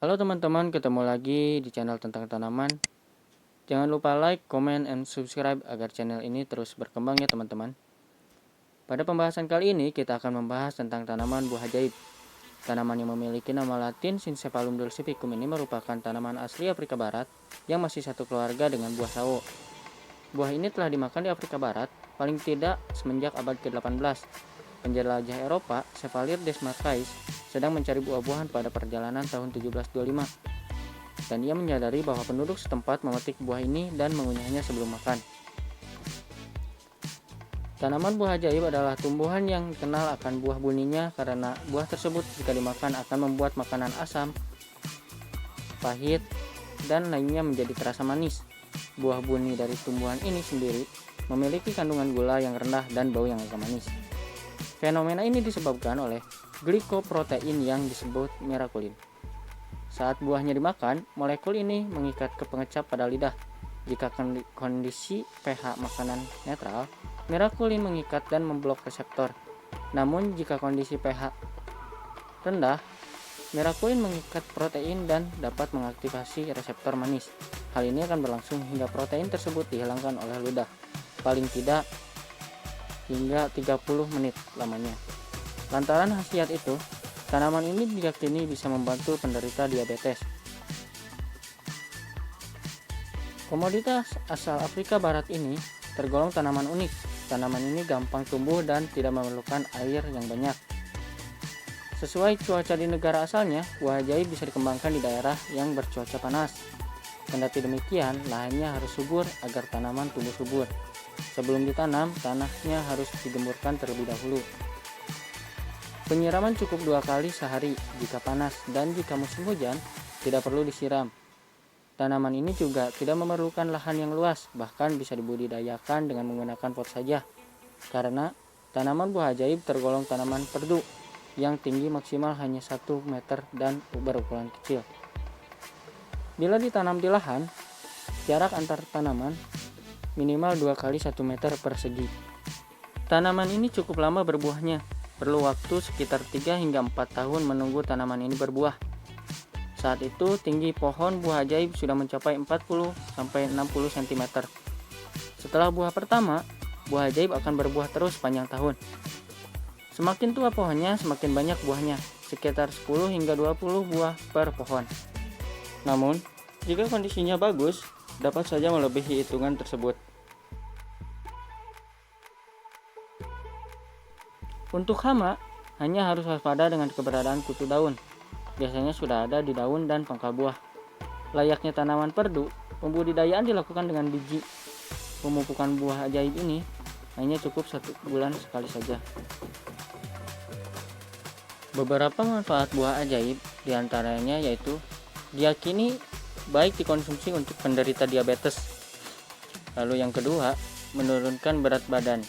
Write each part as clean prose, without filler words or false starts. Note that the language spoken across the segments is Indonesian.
Halo teman-teman, ketemu lagi di channel tentang tanaman. Jangan lupa like, comment, and subscribe agar channel ini terus berkembang ya teman-teman. Pada pembahasan kali ini kita akan membahas tentang tanaman buah ajaib. Tanaman yang memiliki nama latin Syncephalum dulcificum ini merupakan tanaman asli Afrika Barat yang masih satu keluarga dengan buah sawo. Buah ini telah dimakan di Afrika Barat paling tidak semenjak abad ke-18. Penjelajah Eropa, Chevalier des Marquis, sedang mencari buah-buahan pada perjalanan tahun 1725. Dan ia menyadari bahwa penduduk setempat memetik buah ini dan mengunyahnya sebelum makan. Tanaman buah ajaib adalah tumbuhan yang dikenal akan buah buninya karena buah tersebut jika dimakan akan membuat makanan asam, pahit, dan lainnya menjadi terasa manis. Buah buni dari tumbuhan ini sendiri memiliki kandungan gula yang rendah dan bau yang agak manis. Fenomena ini disebabkan oleh glikoprotein yang disebut mirakulin. Saat buahnya dimakan, molekul ini mengikat ke pengecap pada lidah. Jika kondisi pH makanan netral, mirakulin mengikat dan memblok reseptor. Namun jika kondisi pH rendah, mirakulin mengikat protein dan dapat mengaktifasi reseptor manis. Hal ini akan berlangsung hingga protein tersebut dihilangkan oleh lidah, paling tidak hingga 30 menit lamanya. Lantaran khasiat itu, tanaman ini diyakini bisa membantu penderita diabetes. Komoditas asal Afrika Barat ini tergolong tanaman unik. Tanaman ini gampang tumbuh dan tidak memerlukan air yang banyak. Sesuai cuaca di negara asalnya, buah ajaib bisa dikembangkan di daerah yang bercuaca panas. Kendati demikian, lahannya harus subur agar tanaman tumbuh subur. Sebelum ditanam, tanahnya harus digemburkan terlebih dahulu. Penyiraman cukup 2 kali sehari jika panas, dan jika musim hujan, tidak perlu disiram. Tanaman ini juga tidak memerlukan lahan yang luas, bahkan bisa dibudidayakan dengan menggunakan pot saja. Karena tanaman buah ajaib tergolong tanaman perdu yang tinggi maksimal hanya 1 meter dan berukuran kecil. Bila ditanam di lahan, jarak antar tanaman minimal 2 kali 1 meter persegi. Tanaman ini cukup lama berbuahnya, perlu waktu sekitar 3 hingga 4 tahun menunggu tanaman ini berbuah. Saat itu tinggi pohon buah ajaib sudah mencapai 40 sampai 60 cm. Setelah buah pertama, buah ajaib akan berbuah terus sepanjang tahun. Semakin tua pohonnya, semakin banyak buahnya, sekitar 10 hingga 20 buah per pohon. Namun, jika kondisinya bagus, dapat saja melebihi hitungan tersebut. Untuk hama, hanya harus waspada dengan keberadaan kutu daun. Biasanya sudah ada di daun dan pangkal buah. Layaknya tanaman perdu, pembudidayaan dilakukan dengan biji. Pemupukan buah ajaib ini hanya cukup 1 bulan sekali saja. Beberapa manfaat buah ajaib diantaranya yaitu diyakini baik dikonsumsi untuk penderita diabetes. Lalu yang kedua, menurunkan berat badan.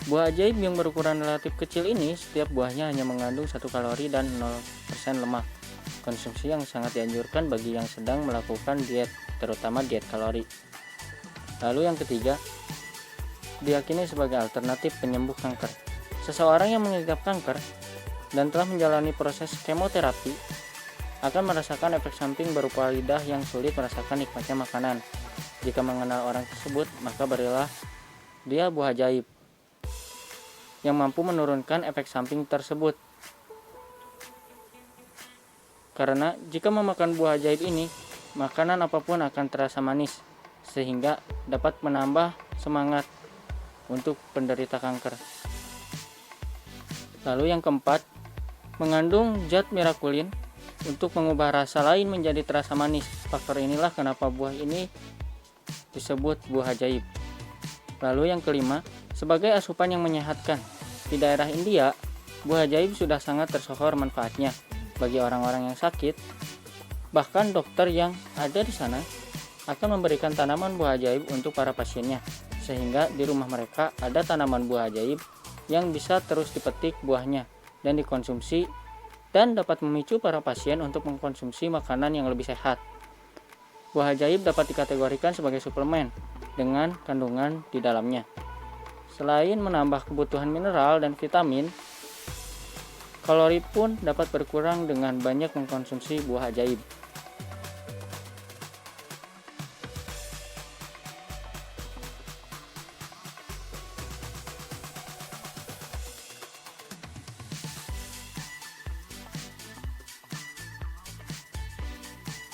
Buah ajaib yang berukuran relatif kecil ini, setiap buahnya hanya mengandung 1 kalori dan 0% lemak. Konsumsi yang sangat dianjurkan bagi yang sedang melakukan diet, terutama diet kalori. Lalu yang ketiga, diyakini sebagai alternatif penyembuh kanker. Seseorang yang mengidap kanker dan telah menjalani proses kemoterapi akan merasakan efek samping berupa lidah yang sulit merasakan nikmatnya makanan. Jika mengenal orang tersebut, maka berilah dia buah ajaib yang mampu menurunkan efek samping tersebut. Karena jika memakan buah ajaib ini, makanan apapun akan terasa manis, sehingga dapat menambah semangat untuk penderita kanker. Lalu yang keempat, mengandung zat mirakulin untuk mengubah rasa lain menjadi terasa manis. Faktor inilah kenapa buah ini disebut buah ajaib. Lalu yang kelima, sebagai asupan yang menyehatkan. Di daerah India, buah ajaib sudah sangat tersohor manfaatnya bagi orang-orang yang sakit. Bahkan dokter yang ada di sana akan memberikan tanaman buah ajaib untuk para pasiennya, sehingga di rumah mereka ada tanaman buah ajaib yang bisa terus dipetik buahnya dan dikonsumsi, dan dapat memicu para pasien untuk mengkonsumsi makanan yang lebih sehat. Buah ajaib dapat dikategorikan sebagai suplemen dengan kandungan di dalamnya. Selain menambah kebutuhan mineral dan vitamin, Kalori pun dapat berkurang dengan banyak mengkonsumsi buah ajaib.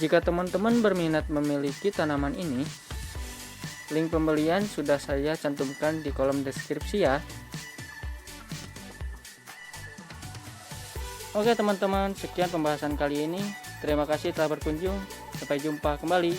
Jika teman-teman berminat memiliki tanaman ini, link pembelian sudah saya cantumkan di kolom deskripsi ya. Oke teman-teman, sekian pembahasan kali ini. Terima kasih telah berkunjung. Sampai jumpa kembali.